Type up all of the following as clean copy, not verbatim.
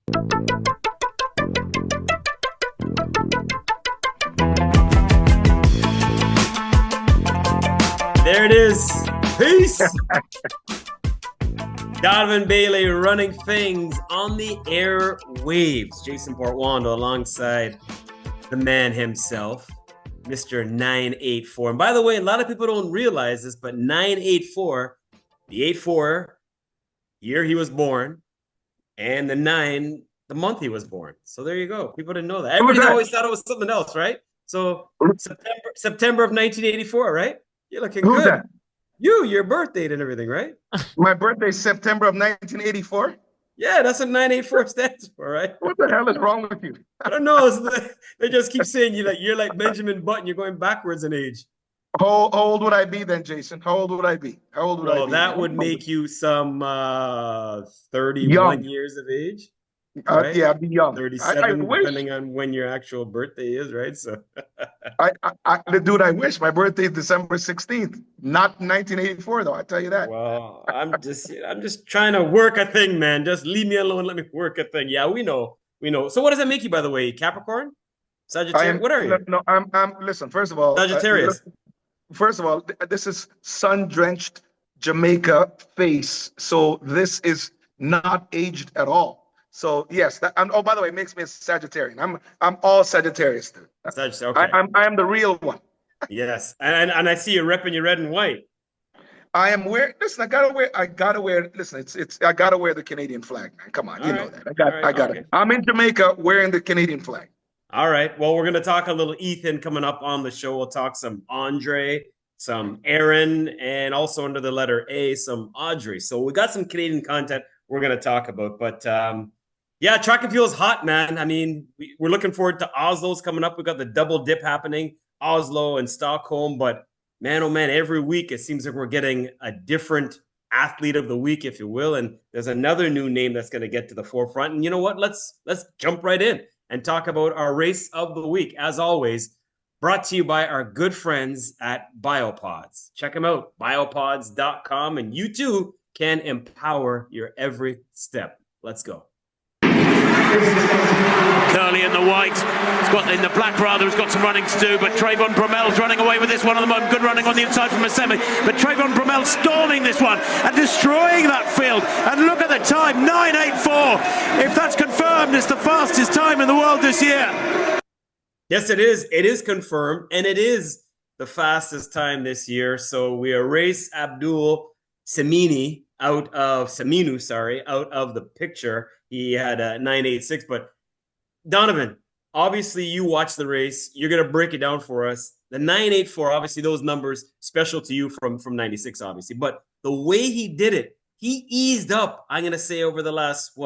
There it is. Peace. Donovan Bailey running things on the airwaves. Jason Portuondo alongside the man himself, Mr. 984. And by the way, a lot of people don't realize this, but 984, the 84 year he was born, and the 9, the month he was born. So there you go. People didn't know that. Everybody always thought it was something else, right? So September of 1984, right? You're looking Who's good. that? Your birth date and everything, right? My birthday is September of 1984. Yeah, that's what 984 stands for, right? What the hell is wrong with you? I don't know. They just keep saying you're like Benjamin Button. You're going backwards in age. How old would I be then, Jason? How old would I be? How old would I be? That would make you some 31 years of age. Right? Yeah, I'd be young. 37, depending on when your actual birthday is, right? So, dude, I wish my birthday is December 16th, not 1984, though. I tell you that. Well, I'm just trying to work a thing, man. Just leave me alone. Let me work a thing. Yeah, we know. So, what does that make you, by the way? Capricorn, Sagittarius. What are you? No, I'm. Listen. First of all, Sagittarius. First of all, this is sun-drenched Jamaica face, so this is not aged at all. So yes, oh, by the way, it makes me a Sagittarian. I'm all Sagittarius, dude. Sagittarius, okay. I'm the real one. Yes, and I see you repping your red and white. I am wearing. Listen, I gotta wear. Listen, I gotta wear the Canadian flag, man. Come on, you know that. I got it. I'm in Jamaica wearing the Canadian flag. All right. Well, we're gonna talk a little Ethan coming up on the show. We'll talk some Andre, some Aaron, and also under the letter A, some Audrey. So we got some Canadian content we're gonna talk about, but. Yeah, track and field is hot, man. I mean, we're looking forward to Oslo's coming up. We got the double dip happening, Oslo and Stockholm. But man, oh man, every week it seems like we're getting a different athlete of the week, if you will. And there's another new name that's going to get to the forefront. And you know what? Let's jump right in and talk about our race of the week. As always, brought to you by our good friends at Biopods. Check them out, biopods.com, and you too can empower your every step. Let's go. Curly in the white, in the black rather, has got some running to do, but Trayvon Bromell's running away with this one at the moment. Good running on the inside from Assemi, but Trayvon Bromell stalling this one and destroying that field. And look at the time, 9:84. If that's confirmed, it's the fastest time in the world this year. Yes, it is. It is confirmed, and it is the fastest time this year. So we erase Abdul Saminu out of the picture. He had a 986, but Donovan, obviously you watched the race. You're going to break it down for us. The 984, obviously those numbers special to you from 96, obviously, but the way he did it, he eased up, I'm going to say over the last,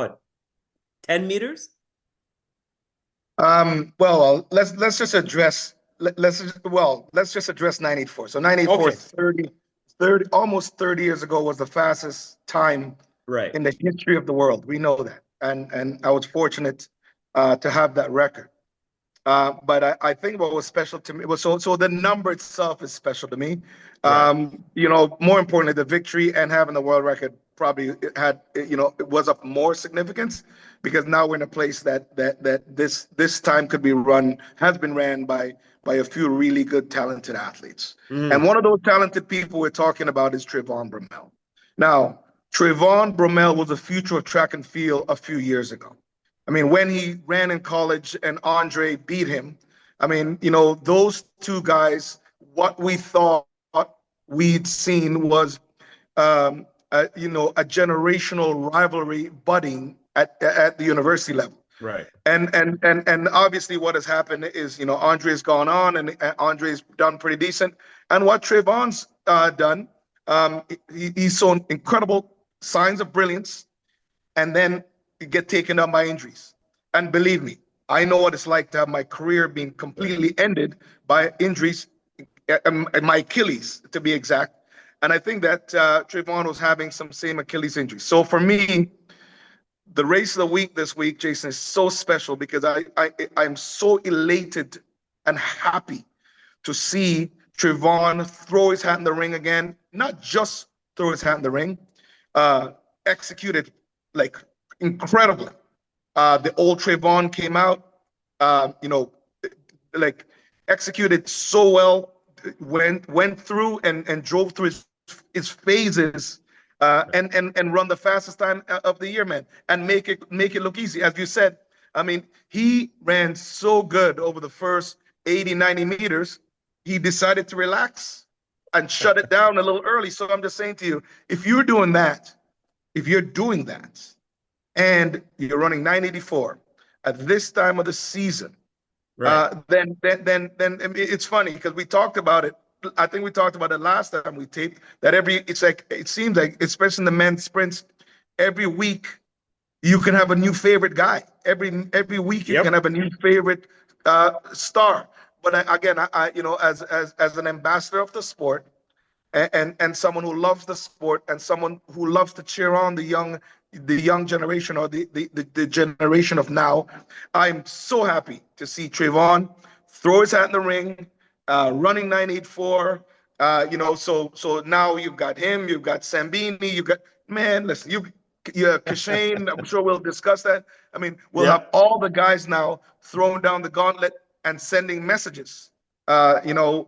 10 meters? Well, let's just address, let's just address 984. So 984, okay. 30, almost 30 years ago was the fastest time in the history of the world. We know that. And I was fortunate to have that record. But I think what was special to me was so the number itself is special to me. You know, more importantly, the victory and having the world record probably had, it was of more significance, because now we're in a place that this time has been ran by a few really good, talented athletes. And one of those talented people we're talking about is Trayvon Bromell. Now, Trayvon Bromell was the future of track and field a few years ago. I mean, when he ran in college and Andre beat him, I mean, those two guys, what we thought we'd seen was, a generational rivalry budding at the university level. Right. And obviously what has happened is, Andre's gone on and Andre's done pretty decent. And what Trayvon's done, he's shown incredible signs of brilliance, and then get taken up by injuries. And believe me, I know what it's like to have my career being completely ended by injuries, my Achilles to be exact. And I think that Trayvon was having some same Achilles injuries. So for me, the race of the week this week, Jason, is so special because I'm so elated and happy to see Trayvon throw his hat in the ring again. Not just throw his hat in the ring, executed like incredibly. The old Trayvon came out, you know, like executed so well, went through and drove through his phases, and run the fastest time of the year, man, and make it look easy. As you said, I mean, he ran so good over the first 80, 90 meters. He decided to relax and shut it down a little early. So I'm just saying to you, if you're doing that, and you're running 984 at this time of the season, right. Then it's funny because we talked about it. I think we talked about it last time we taped that it seems like, especially in the men's sprints, every week you can have a new favorite guy. Every week you can have a new favorite star. But again, I you know, as an ambassador of the sport, and someone who loves the sport, and someone who loves to cheer on the young generation, or the generation of now, I'm so happy to see Trayvon throw his hat in the ring, running 984. You know, so now you've got him, you've got Sambini, you've got, man, listen, you Kishane, I'm sure we'll discuss that. I mean, we'll have all the guys now throwing down the gauntlet and sending messages. You know,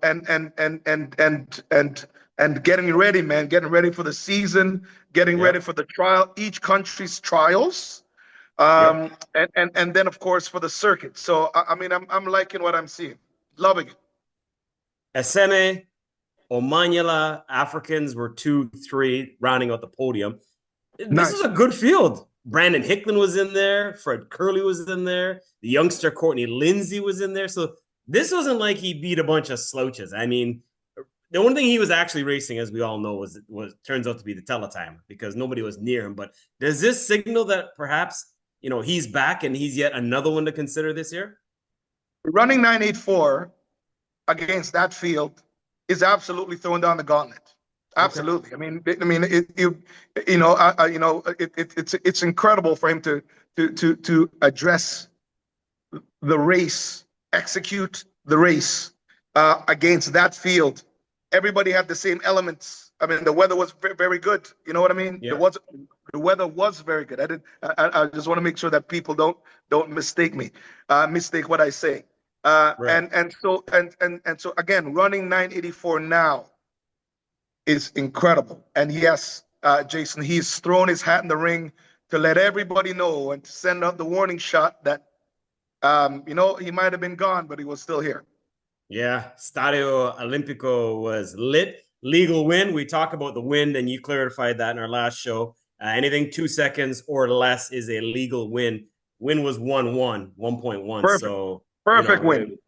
and getting ready, man, getting ready for the season, getting ready for the trial, each country's trials, and then of course for the circuit. So I mean, I'm liking what I'm seeing, loving it. Eseme, Omanyala, Africans were 2-3, rounding out the podium. This is a good field. Brandon Hicklin was in there. Fred Curley was in there. The youngster Courtney Lindsay was in there. So this wasn't like he beat a bunch of slouches. I mean, the only thing he was actually racing, as we all know, was turns out to be the teletimer, because nobody was near him. But does this signal that perhaps, you know, he's back and he's yet another one to consider this year? Running 984 against that field is absolutely throwing down the gauntlet. Absolutely. Okay. I mean, it's incredible for him to address the race, execute the race against that field. Everybody had the same elements. I mean, the weather was very good. You know what I mean? Yeah. The weather was very good. I just want to make sure that people don't mistake me, mistake what I say. Right. And so again, running 984 now is incredible. And yes, Jason, he's thrown his hat in the ring to let everybody know and to send out the warning shot that, you know, he might have been gone, but he was still here. Yeah, Stadio Olimpico was lit. Legal win. We talk about the win, and you clarified that in our last show. Anything 2 seconds or less is a legal win. Win was 1.1. Perfect. So perfect win.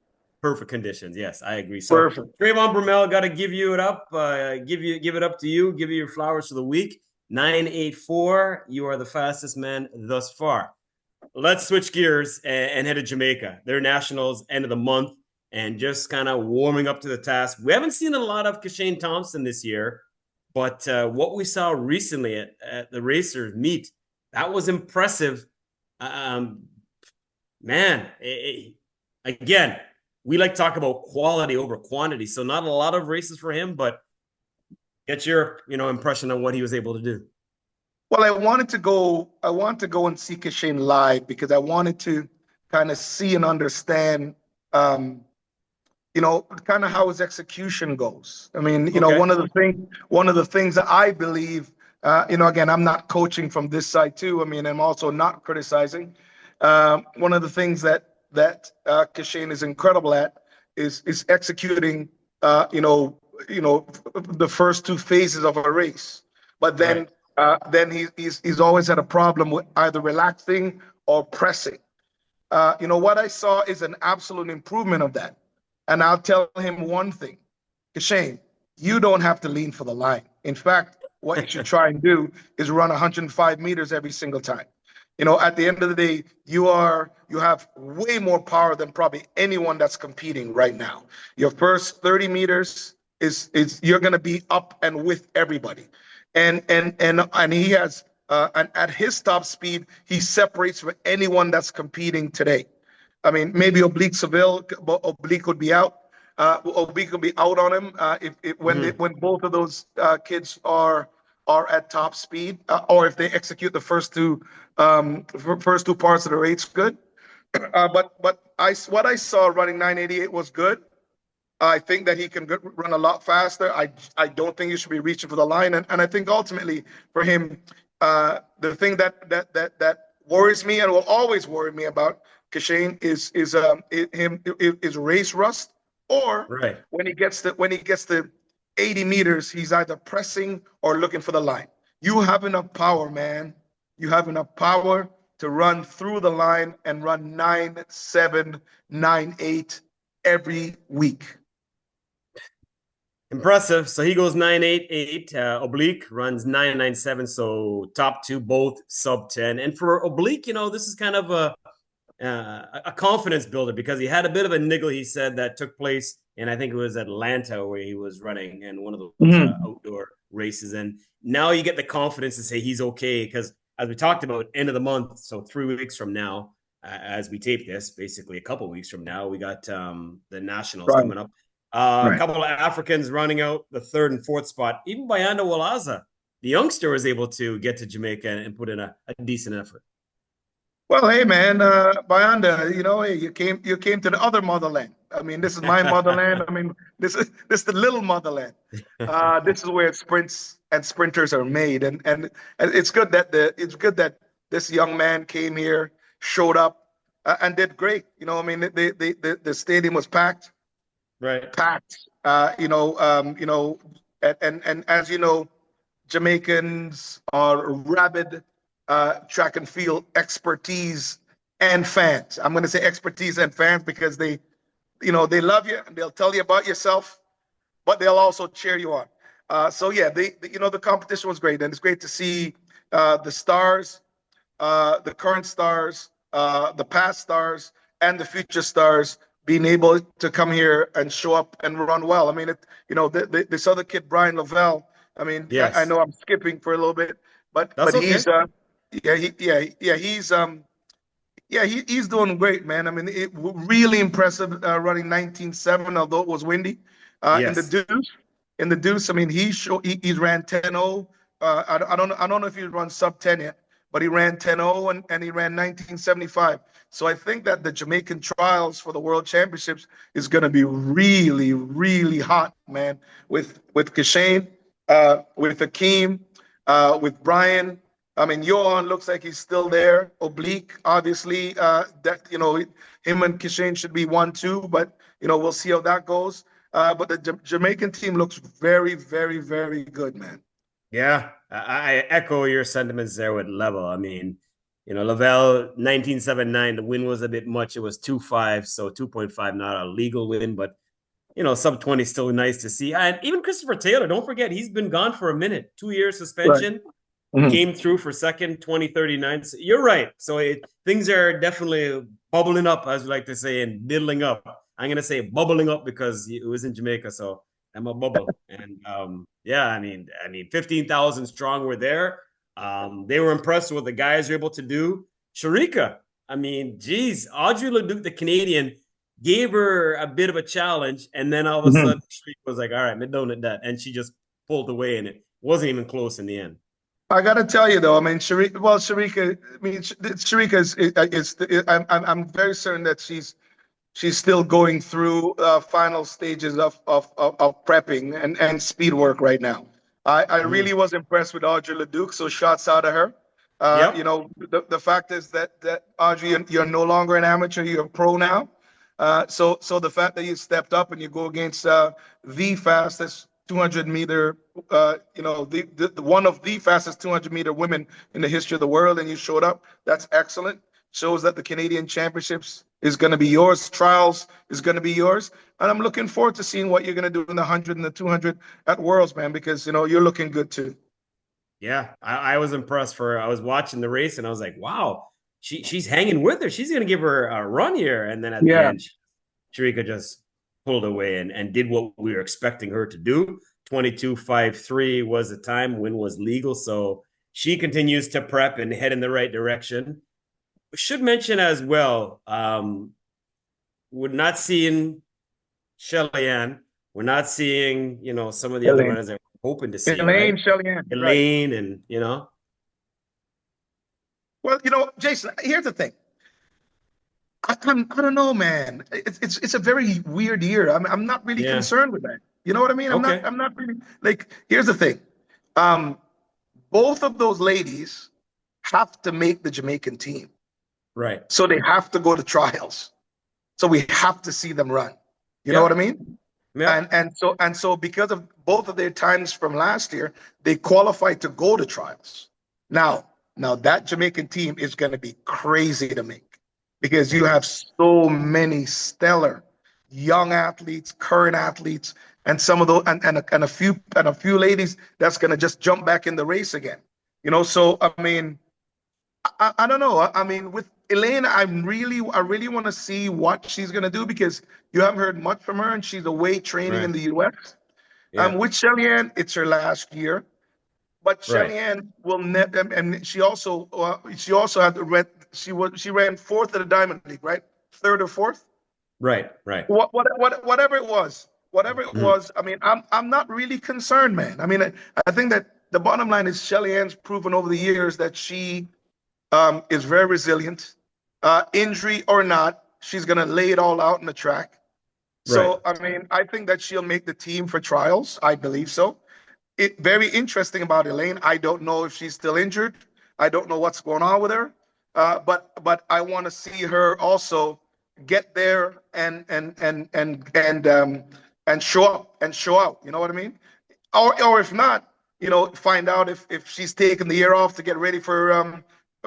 Perfect conditions. Yes, I agree. So perfect. Trayvon Bromell, got to give you it up. Give it up to you. Give you your flowers for the week. 984. You are the fastest man thus far. Let's switch gears and head to Jamaica. Their nationals end of the month, and just kind of warming up to the task. We haven't seen a lot of Kishane Thompson this year, but what we saw recently at the Racers meet, that was impressive. Man, again, we like to talk about quality over quantity. So not a lot of races for him, but get your impression on what he was able to do. Well, I want to go and see Kishane live, because I wanted to kind of see and understand kind of how his execution goes. I mean, one of the things that I believe, again, I'm not coaching from this side too. I mean, I'm also not criticizing. One of the things that Kishane is incredible at is executing, the first two phases of a race. But then, he's always had a problem with either relaxing or pressing. What I saw is an absolute improvement of that. And I'll tell him one thing, Kishane, you don't have to lean for the line. In fact, what you should try and do is run 105 meters every single time. At the end of the day, you have way more power than probably anyone that's competing right now. Your first 30 meters is you're going to be up and with everybody. And he has, and at his top speed, he separates from anyone that's competing today. I mean, maybe Oblique Seville, Oblique would be out. Oblique would be out on him when both of those kids are are at top speed, or if they execute the first two parts of the race good. But what I saw running 988 was good. I think that he can run a lot faster. I don't think he should be reaching for the line, and I think ultimately for him, the thing that worries me and will always worry me about Kishane is race rust, or when he gets to 80 meters, he's either pressing or looking for the line. You have enough power, man. You have enough power to run through the line and run 9.7, 9.8 every week. Impressive. So he goes 9.88. Oblique runs 9.97. So top two, both sub 10. And for Oblique, this is kind of a confidence builder because he had a bit of a niggle, he said, that took place in, I think it was Atlanta, where he was running in one of those outdoor races. And now you get the confidence to say he's okay because, as we talked about, end of the month, so 3 weeks from now, as we tape this, basically a couple weeks from now, we got the Nationals coming up. A couple of Africans running out the third and fourth spot. Even Bayanda Walaza, the youngster, was able to get to Jamaica and put in a decent effort. Well, hey man, Bayanda, hey, you came to the other motherland. I mean, this is my motherland. I mean, this is the little motherland. This is where sprints and sprinters are made, and it's good that this young man came here, showed up, and did great. I mean, the stadium was packed. Right. Packed. And as you know, Jamaicans are rabid track and field expertise and fans. I'm going to say expertise and fans because they love you and they'll tell you about yourself, but they'll also cheer you on. So yeah, the competition was great, and it's great to see the stars, the current stars, the past stars, and the future stars being able to come here and show up and run well. I mean, this other kid, Brian Lavelle. I mean, yes. I know I'm skipping for a little bit, but okay. He's doing great, man. I mean, really impressive running 19.7, although it was windy. Yes. In the deuce. I mean, he ran 10.0. I don't know if he run sub 10 yet, but he ran 10.0 and he ran 19.75. So I think that the Jamaican trials for the World Championships is going to be really, really hot, man. With Kishane, with Akeem, with Brian. I mean, Johan looks like he's still there. Oblique, obviously, him and Kishane should be 1-2, but we'll see how that goes. But the Jamaican team looks very, very, very good, man. Yeah, I echo your sentiments there with Level. I mean, Lavelle 19.79, the win was a bit much. It was 2.5, so 2.5, not a legal win, but sub 20 still nice to see. And even Christopher Taylor, don't forget, he's been gone for a minute, 2-year suspension. Right. Mm-hmm. Came through for second, 20.39. So you're right. So things are definitely bubbling up, as we like to say, and diddling up. I'm going to say bubbling up because it was in Jamaica, so I'm a bubble. And I mean, 15,000 strong were there. They were impressed with what the guys were able to do. Sharika, I mean, geez, Audrey Leduc, the Canadian, gave her a bit of a challenge, and then all of a sudden, Sharika was like, all right, don't at that. And she just pulled away, and it wasn't even close in the end. I got to tell you, though, I mean, Sharika, I'm very certain that she's still going through final stages of prepping and speed work right now. I really was impressed with Audrey Leduc, so shots out of her. The fact is that Audrey, you're no longer an amateur, you're a pro now. So the fact that you stepped up and you go against the fastest 200-meter, one of the fastest 200-meter women in the history of the world, and you showed up, that's excellent. Shows that the Canadian Championships is going to be yours. Trials is going to be yours. And I'm looking forward to seeing what you're going to do in the 100 and the 200 at Worlds, man, because, you're looking good too. Yeah, I was impressed. I was watching the race and I was like, wow, she's hanging with her. She's going to give her a run here. And then at the end, Sharika just pulled away and did what we were expecting her to do. 22.53 was the time. Win was legal. So she continues to prep and head in the right direction. Should mention as well, we're not seeing Shelly Ann. We're not seeing, some of the other runners that hoping to see. Elaine, right? Shelly-Ann, Elaine, right. and Well, Jason, here's the thing. I don't know, man. It's a very weird year. I'm not really yeah. concerned with that. You know what I mean? Okay. I'm not really like. Here's the thing. Both of those ladies have to make the Jamaican team. Right. So they have to go to trials. So we have to see them run. You know what I mean? Yeah. And so because of both of their times from last year, they qualified to go to trials. Now that Jamaican team is going to be crazy to make because you have so many stellar young athletes, current athletes, and some of those and a few ladies that's going to just jump back in the race again. So I mean, I don't know. I mean, with Elaine, I really want to see what she's gonna do because you haven't heard much from her, and she's away training in the U.S. Yeah. With Shelly-Ann, it's her last year, but Right. Shelly-Ann will never. And she also had the red. She ran fourth at the Diamond League, right? Third or fourth. Right. Whatever it was. I mean, I'm not really concerned, man. I mean, I think that the bottom line is Shelly-Ann's proven over the years that she is very resilient. Injury or not, she's going to lay it all out in the track. So, I mean, I think that she'll make the team for trials. I believe so. Very interesting about Elaine. I don't know if she's still injured. I don't know what's going on with her. But I want to see her also get there and show up and show out. You know what I mean? Or if not, find out if she's taking the year off to get ready for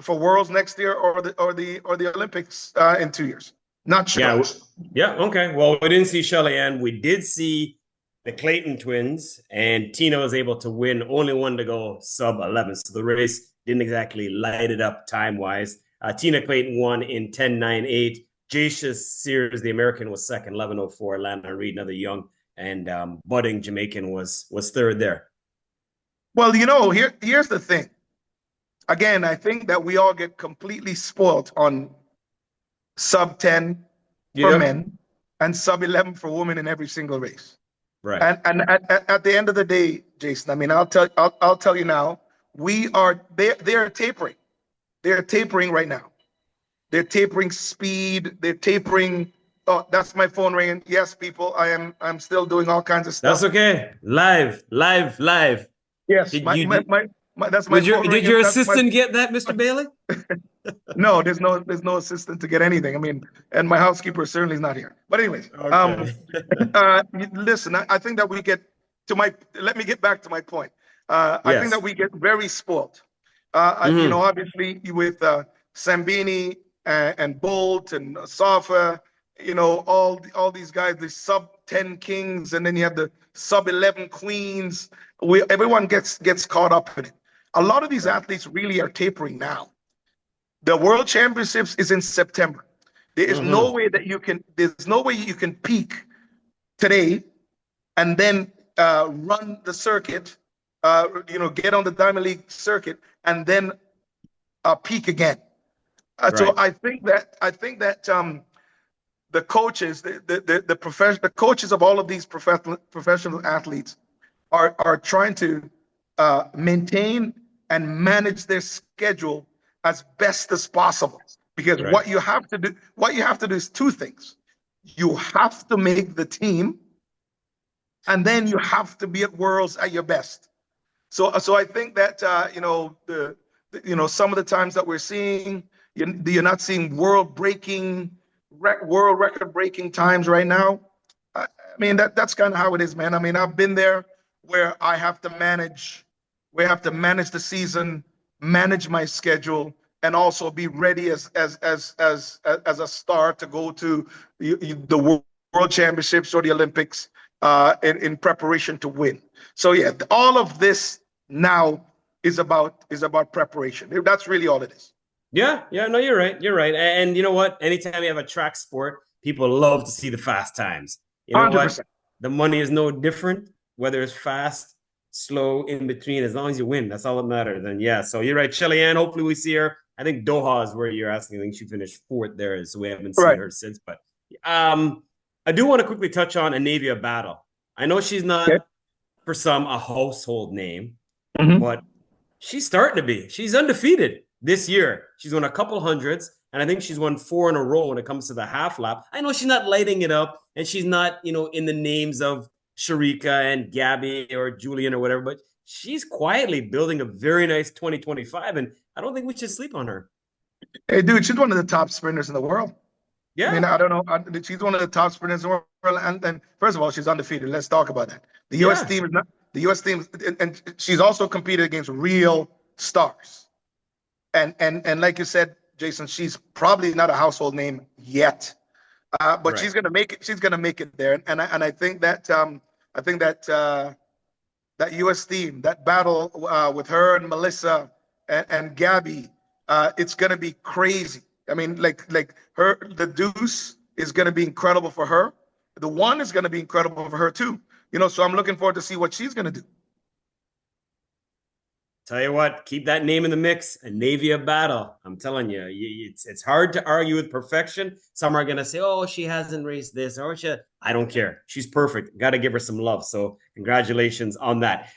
Worlds next year or the Olympics in 2 years. Not sure. Yeah. Okay. Well, we didn't see Shelly-Ann. We did see the Clayton twins, and Tina was able to win. Only one to go, sub 11. So the race didn't exactly light it up time wise. Tina Clayton won in 10.98. Jacia Sears, the American, was second, 11.04. Lana Reed, another young and budding Jamaican, was third there. Well, here's the thing. Again, I think that we all get completely spoiled on sub 10 for men and sub 11 for women in every single race. Right. And at the end of the day, Jason, I mean, I'll tell you now, they're tapering. They're tapering right now. They're tapering speed. They're tapering. Oh, that's my phone ringing. Yes, people, I'm still doing all kinds of stuff. That's okay. Live. Yes, that's my phone ringing. Did your assistant get that, Mr. Bailey? No, there's no assistant to get anything. I mean, and my housekeeper certainly is not here. But anyways, listen, I think that we get to let me get back to my point. I think that we get very spoiled. Obviously with Sambini and Bolt and Safa, all these guys, the sub 10 kings, and then you have the sub 11 queens. Everyone gets caught up in it. A lot of these athletes really are tapering now. The World Championships is in September. There is no way that there's no way you can peak today and then run the circuit, get on the Diamond League circuit and then peak again. So I think that the coaches, the coaches of all of these professional athletes are trying to maintain and manage their schedule as best as possible, because what you have to do is two things. You have to make the team, and then you have to be at Worlds at your best. So I think that some of the times that we're seeing, you're not seeing world record breaking times right now. I mean, that's kind of how it is, man. I mean, I've been there where we have to manage the season, manage my schedule, and also be ready as a star to go to the World Championships or the Olympics in preparation to win. So yeah, all of this now is about preparation. That's really all it is. Yeah, no, you're right. And you know what? Anytime you have a track sport, people love to see the fast times. You know 100%. What? The money is no different, whether it's fast, slow, in between, as long as you win. That's all that matters. And yeah, so you're right. Shelly-Ann, hopefully we see her. I think Doha is where you're asking. I think she finished fourth there, so we haven't seen her since. But I do want to quickly touch on Anavia Battle. I know she's not for some a household name, Mm-hmm. but she's starting to be. She's undefeated this year. She's won a couple hundreds, and I think she's won 4 in a row when it comes to the half lap. I know she's not lighting it up, and she's not, in the names of Sharika and Gabby or Julian or whatever, but she's quietly building a very nice 2025, and I don't think we should sleep on her. Hey, dude, she's one of the top sprinters in the world. Yeah. I mean, I don't know. She's one of the top sprinters in the world. And first of all, she's undefeated. Let's talk about that. The U.S. team is not the U.S. team, and she's also competed against real stars. And like you said, Jason, she's probably not a household name yet, but she's gonna make it. She's gonna make it there. And I think that that U.S. team, that battle with her and Melissa and Gabby, it's gonna be crazy. I mean, like her, the deuce is going to be incredible for her. The one is going to be incredible for her too. So I'm looking forward to see what she's going to do. Tell you what, keep that name in the mix, Anavia Battle. I'm telling you, it's hard to argue with perfection. Some are going to say, oh, she hasn't raced this, or I don't care. She's perfect. Got to give her some love. So congratulations on that.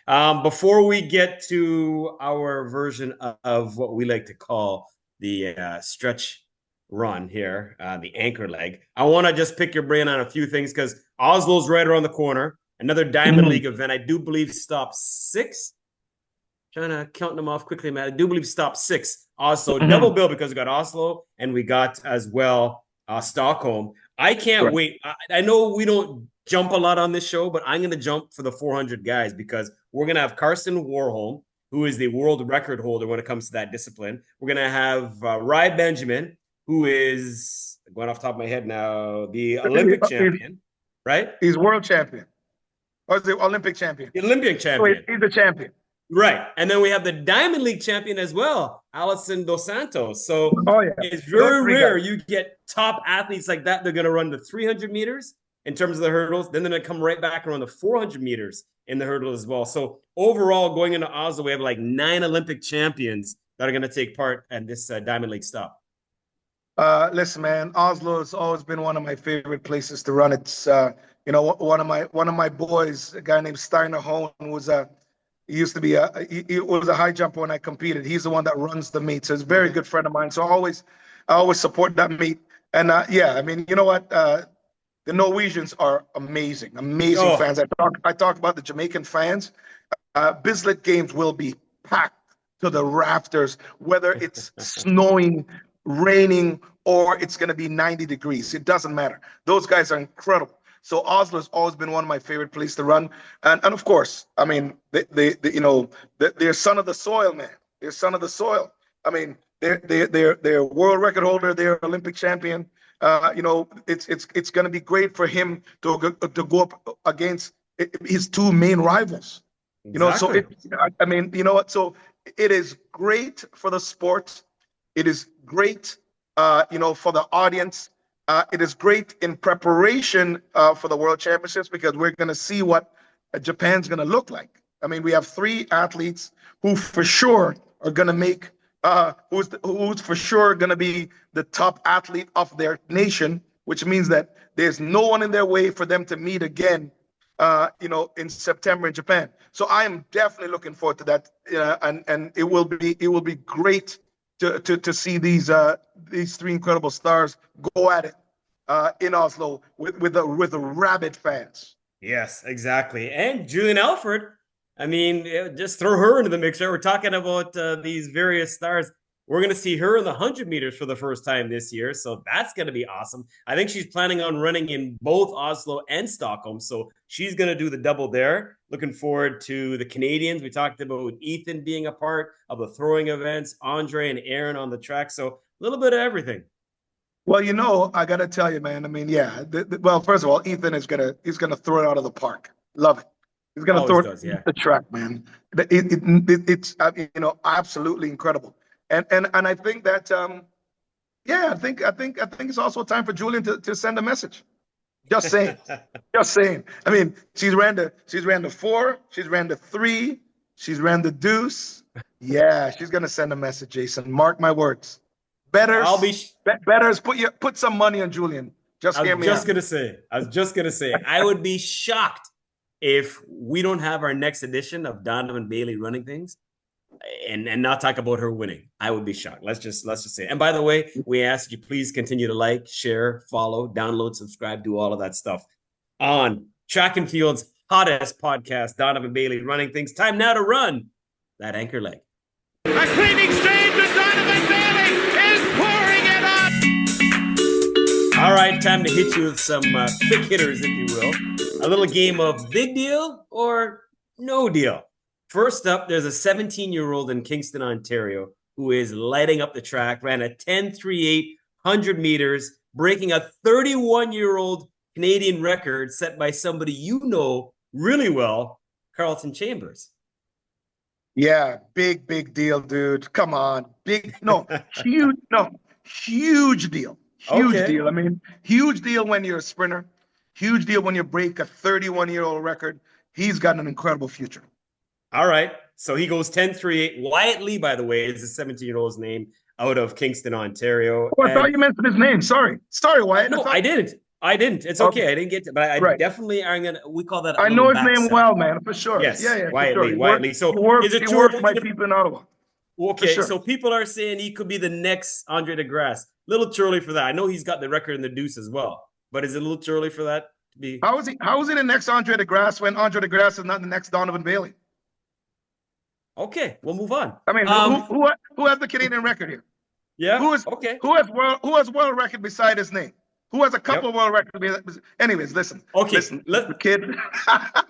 Before we get to our version of what we like to call the stretch run here, the anchor leg, I want to just pick your brain on a few things because Oslo's right around the corner. Another Diamond League event. I do believe stop 6. Trying to count them off quickly, man. I do believe stop 6. Oslo, double bill because we got Oslo and we got as well Stockholm. I can't wait. I know we don't jump a lot on this show, but I'm going to jump for the 400 guys because we're going to have Karsten Warholm, who is the world record holder when it comes to that discipline. We're going to have Rai Benjamin, who is, going off the top of my head now, the Olympic champion, right? He's world champion. Or is the Olympic champion? The Olympic champion. He's the champion. Right. And then we have the Diamond League champion as well, Alison Dos Santos. So it's very rare you get top athletes like that. They're going to run the 300 meters in terms of the hurdles. Then they're going to come right back around the 400 meters in the hurdle as well. So overall, going into Oslo, we have like 9 Olympic champions that are going to take part in this Diamond League stop. Listen, man, Oslo has always been one of my favorite places to run. It's, one of my boys, a guy named Steiner Hohn, he used to be he was a high jumper when I competed. He's the one that runs the meet. So he's a very good friend of mine. So I always support that meet. And I mean, you know what? The Norwegians are amazing fans. I talk about the Jamaican fans. Bislett games will be packed to the rafters, whether it's snowing, raining, or it's going to be 90 degrees. It doesn't matter. Those guys are incredible. So Oslo has always been one of my favorite places to run, and of course, I mean, they're son of the soil, man. They're son of the soil. I mean, they're world record holder. They're Olympic champion. It's going to be great for him to go up against his 2 main rivals. Exactly. So I mean, you know what? So it is great for the sport. It is great, for the audience. It is great in preparation for the World Championships because we're going to see what Japan's going to look like. I mean, we have 3 athletes who for sure are going to make, who's for sure going to be the top athlete of their nation, which means that there's no one in their way for them to meet again, in September in Japan. So I am definitely looking forward to that, and it will be great to see these 3 incredible stars go at it in Oslo with the rabid fans. Yes, exactly. And Julian Alford, I mean, just throw her into the mixer. We're talking about these various stars. We're going to see her in the 100 meters for the first time this year. So that's going to be awesome. I think she's planning on running in both Oslo and Stockholm. So she's going to do the double there. Looking forward to the Canadians. We talked about Ethan being a part of the throwing events, Andre and Aaron on the track. So a little bit of everything. Well, I got to tell you, man, I mean, well, first of all, Ethan he's going to throw it out of the park. Love it. He's going to throw it the track, man. It's absolutely incredible. And I think that I think it's also time for Julian to send a message. Just saying. Just saying. I mean, she's ran the 4, she's ran the 3, she's ran the deuce. Yeah, she's gonna send a message, Jason. Mark my words. Better put some money on Julian. I was just gonna say, I would be shocked if we don't have our next edition of Donovan Bailey running things and not talk about her winning, I would be shocked. Let's just say it. And by the way, we ask you please continue to like, share, follow, download, subscribe, do all of that stuff on Track and Field's hottest podcast, Donovan Bailey running things. Time now to run that anchor leg. A cleaning stage with Donovan Bailey is pouring it up. All right, time to hit you with some quick hitters, if you will. A little game of big deal or no deal. First up, there's a 17-year-old in Kingston, Ontario, who is lighting up the track, ran a 10.38 100 meters, breaking a 31-year-old Canadian record set by somebody you know really well, Carlton Chambers. Yeah, big deal, dude. Come on. Huge deal. Huge deal. I mean, huge deal when you're a sprinter. Huge deal when you break a 31-year-old record. He's got an incredible future. All right. So he goes 10.38. Wyatt Lee, by the way, is the 17-year-old's name out of Kingston, Ontario. Oh, I thought you mentioned his name. Sorry, Wyatt. No, I didn't. It's okay. I didn't get to, but I definitely are gonna. We call that. I know his name well, man, for sure. Yes, yeah, Wyatt Lee. So is it true? My people in Ottawa. Okay, so people are saying he could be the next Andre DeGrasse. Little too early for that. I know he's got the record in the deuce as well, but is it a little too early for that to be? How is he the next Andre DeGrasse when Andre DeGrasse is not the next Donovan Bailey? Okay, we'll move on. I mean, who has the Canadian record here? Yeah. Who has world record beside his name? Who has a couple of world records? Anyways, listen. Okay, listen, kid.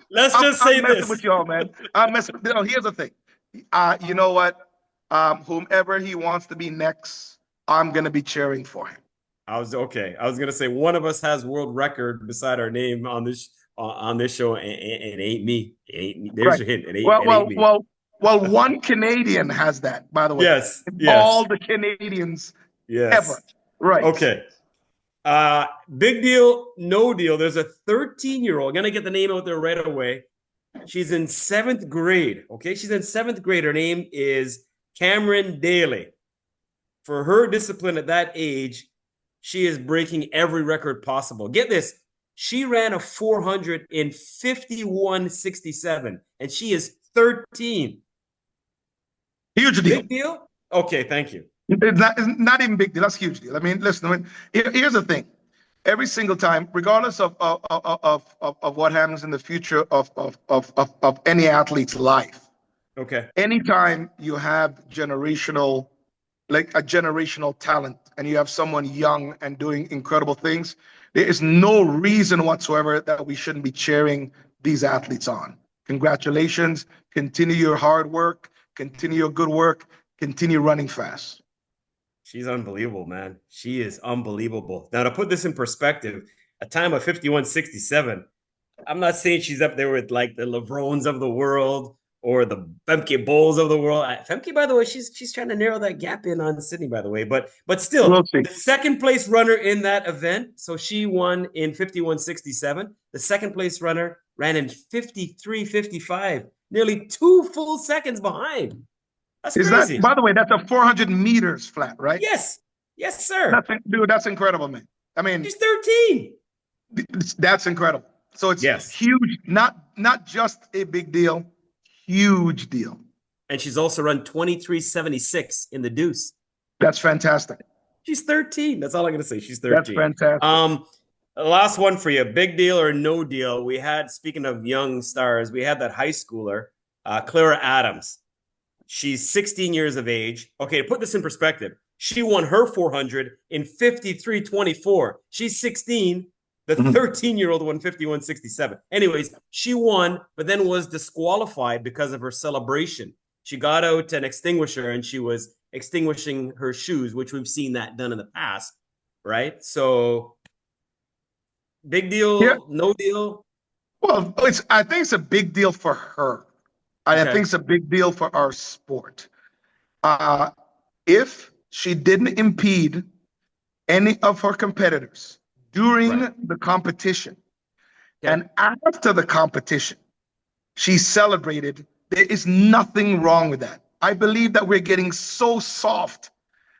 Let's just say I'm messing with y'all, man. I'm messing. Here's the thing. You know what? Whomever he wants to be next, I'm gonna be cheering for him. I was gonna say one of us has world record beside our name on this show, and it ain't me. It ain't me. There's your hint. It ain't me. Well, one Canadian has that, by the way. Yes. All the Canadians ever. Right. Okay. Big deal, no deal. There's a 13-year-old. I'm gonna get the name out there right away. She's in 7th grade. Okay, she's in 7th grade. Her name is Cameron Daly. For her discipline at that age, she is breaking every record possible. Get this. She ran a 400 in 51.67, and she is 13. Huge deal. Big deal? Okay, thank you. It's not even big deal. That's a huge deal. I mean, listen. Here's the thing. Every single time, regardless of what happens in the future of any athlete's life. Okay. Anytime you have generational talent, and you have someone young and doing incredible things, there is no reason whatsoever that we shouldn't be cheering these athletes on. Congratulations. Continue your hard work. Continue your good work. Continue running fast. She's unbelievable, man. She is unbelievable. Now, to put this in perspective, a time of 51.67, I'm not saying she's up there with like the Lebrones of the world or the Femke Bowles of the world. Femke, by the way, she's trying to narrow that gap in on Sydney, by the way. But still, the second place runner in that event, so she won in 51.67. The second place runner ran in 53.55, nearly 2 full seconds behind. That's crazy. By the way, that's a 400 meters flat, right? Yes, sir. That's incredible, man. I mean, she's 13. That's incredible. So it's huge, not just a big deal, huge deal. And she's also run 23.76 in the deuce. That's fantastic. She's 13. That's all I'm going to say. She's 13. That's fantastic. Last one for you. Big deal or no deal? We had, speaking of young stars, we had that high schooler, Clara Adams. She's 16 years of age. Okay, to put this in perspective, she won her 400 in 53.24. She's 16. The 13-year-old won 51.67. Anyways, she won, but then was disqualified because of her celebration. She got out an extinguisher and she was extinguishing her shoes, which we've seen that done in the past, right? So, big deal, no deal? Well, I think it's a big deal for her. I think it's a big deal for our sport. If she didn't impede any of her competitors during the competition and after the competition, she celebrated, there is nothing wrong with that. I believe that we're getting so soft.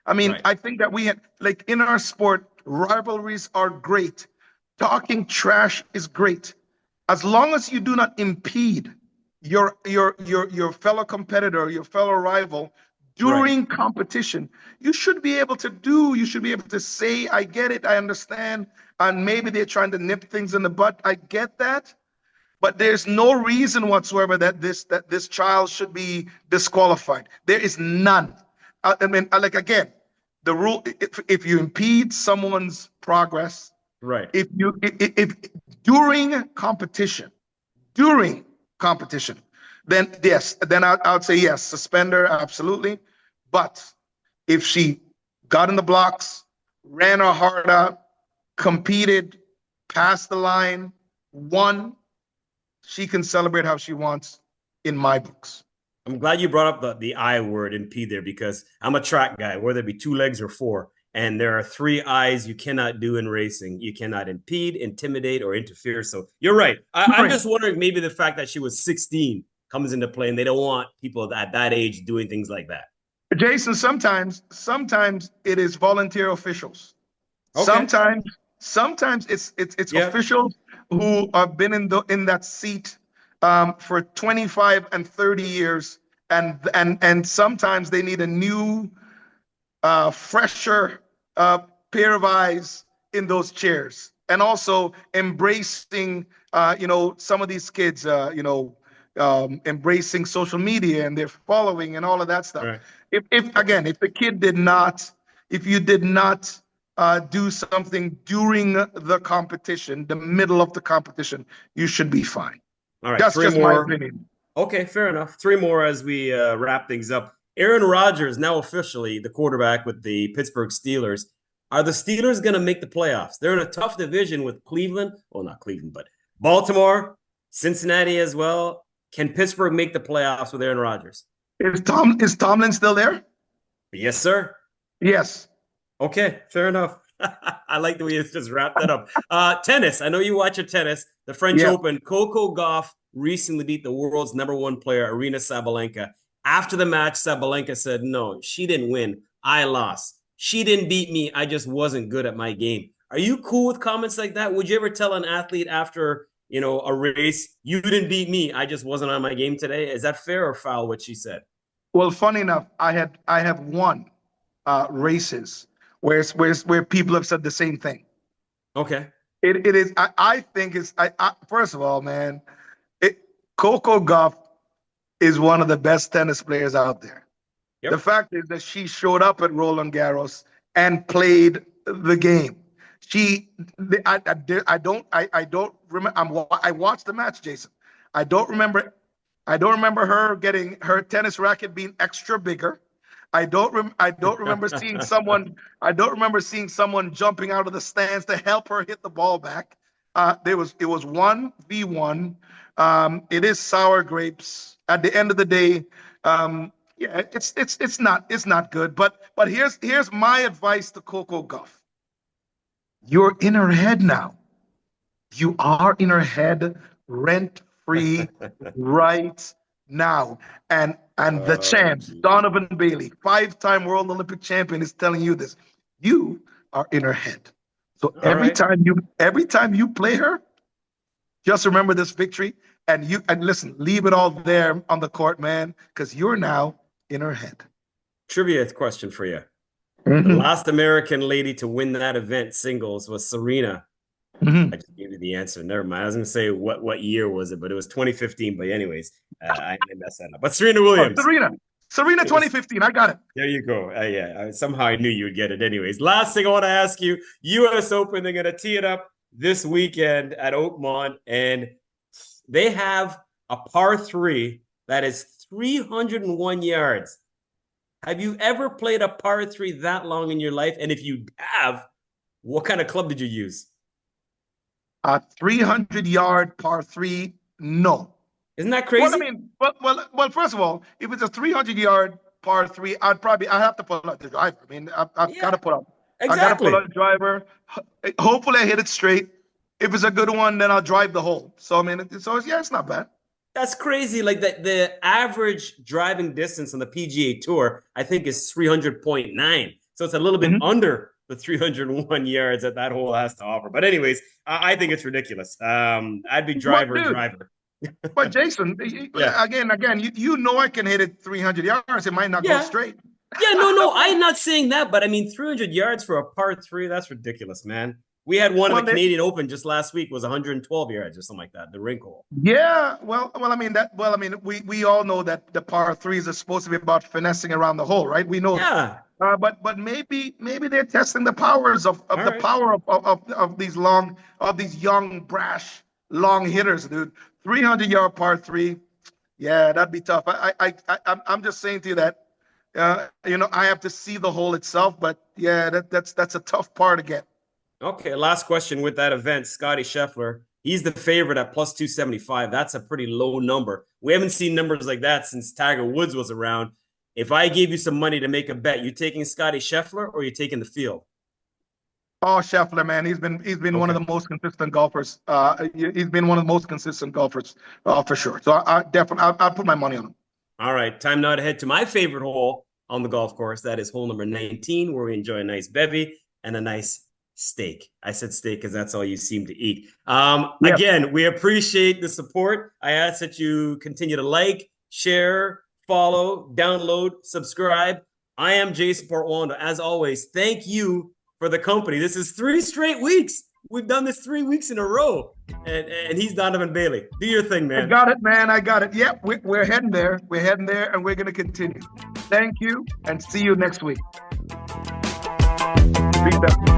I mean, I think that we had, like in our sport, rivalries are great. Talking trash is great. as long as you do not impede your fellow competitor, your fellow rival during competition, you should be able to say, I get it, I understand, and maybe they're trying to nip things in the butt. I get that. But there's no reason whatsoever that this child should be disqualified. There is none. I mean, like, again, the rule: if you impede someone's progress, right? If during competition, then yes, then I would say yes, suspend her, absolutely. But if she got in the blocks, ran her heart out, competed, passed the line, won, she can celebrate how she wants in my books. I'm glad you brought up the I word, impede, there, because I'm a track guy, whether it be 2 legs or 4. And there are 3 I's you cannot do in racing. You cannot impede, intimidate, or interfere. So you're right. I'm just wondering, maybe the fact that she was 16 comes into play, and they don't want people at that age doing things like that. Jason, sometimes it is volunteer officials. Okay. Sometimes it's officials who have been in that seat for 25 and 30 years, and sometimes they need a new, fresher pair of eyes in those chairs, and also embracing, some of these kids, embracing social media and their following and all of that stuff. Right. If you did not do something during the competition, the middle of the competition, you should be fine. All right, that's just my opinion. Okay, fair enough. 3 more as we wrap things up. Aaron Rodgers, now officially the quarterback with the Pittsburgh Steelers. Are the Steelers going to make the playoffs? They're in a tough division with Cleveland. Well, not Cleveland, but Baltimore, Cincinnati as well. Can Pittsburgh make the playoffs with Aaron Rodgers? Is Tomlin still there? Yes, sir. Yes. Okay, fair enough. I like the way you just wrapped that up. Tennis. I know you watch your tennis. The French Open. Coco Gauff recently beat the world's #1 player, Aryna Sabalenka. After the match, Sabalenka said, no, she didn't win. I lost. She didn't beat me. I just wasn't good at my game. Are you cool with comments like that? Would you ever tell an athlete after, a race, you didn't beat me, I just wasn't on my game today? Is that fair or foul, what she said? Well, funny enough, I have won races where people have said the same thing. Okay. It is. I think it's. First of all, man, Coco Gauff is one of the best tennis players out there. Yep. The fact is that she showed up at Roland Garros and played the game. I don't remember. I watched the match, Jason. I don't remember her getting her tennis racket being extra bigger. I don't remember seeing someone. I don't remember seeing someone jumping out of the stands to help her hit the ball back. It was 1v1. It is sour grapes. At the end of the day, it's not good. But here's my advice to Coco Gauff. You're in her head now. You are in her head, rent-free, right now. And the champ, Donovan Bailey, 5-time World Olympic champion, is telling you this. You are in her head. So every time you play her, just remember this victory, and listen, leave it all there on the court, man, because you're now in her head. Trivia question for you. Mm-hmm. The last American lady to win that event singles was Serena. Mm-hmm. I just gave you the answer. Never mind. I was going to say what year was it, but it was 2015. But anyways, I messed that up. But Serena Williams. Oh, Serena 2015. I got it. There you go. Somehow I knew you would get it. Anyways, last thing I want to ask you, U.S. Open, they're going to tee it up this weekend at Oakmont, and they have a par 3 that is 301 yards. Have you ever played a par 3 that long in your life? And if you have, what kind of club did you use? A 300-yard par 3, no. Isn't that crazy? Well, I mean, well, first of all, if it's a 300-yard par 3, I have to pull out the driver. I mean, I've got to pull out. Exactly. I got to pull out the driver. Hopefully, I hit it straight. If it's a good one, then I'll drive the hole. So I mean, it's not bad. That's crazy. Like the average driving distance on the PGA Tour, I think, is 300.9. So it's a little bit under the 301 yards that hole has to offer. But anyways, I think it's ridiculous. I'd be driver. But Jason, again, you know I can hit it 300 yards. It might not go straight. Yeah, no, I'm not saying that, but I mean 300 yards for a par 3, that's ridiculous, man. We had one at the Canadian Open just last week was 112 yards or something like that, the rink hole. Yeah, we all know that the par 3s are supposed to be about finessing around the hole, right? We know. Yeah. But maybe they're testing the powers of these young, brash, long hitters, dude. 300-yard par 3, yeah, that'd be tough. I'm just saying to you that, I have to see the hole itself, but yeah, that's a tough par to get. Okay, last question with that event, Scotty Scheffler. He's the favorite at plus 275. That's a pretty low number. We haven't seen numbers like that since Tiger Woods was around. If I gave you some money to make a bet, you taking Scotty Scheffler or you taking the field? Oh, Scheffler, man, he's been one of the most consistent golfers. He's been one of the most consistent golfers for sure. So I definitely I'll put my money on him. All right, time now to head to my favorite hole on the golf course. That is hole number 19, where we enjoy a nice bevy and a nice steak. I said steak because that's all you seem to eat. Again, we appreciate the support. I ask that you continue to like, share, follow, download, subscribe. I am Jason Portuondo. As always, thank you for the company. This is 3 straight weeks. We've done this 3 weeks in a row. And he's Donovan Bailey. Do your thing, man. I got it, man. I got it. Yep, we're heading there. We're heading there, and we're going to continue. Thank you, and see you next week. Peace out.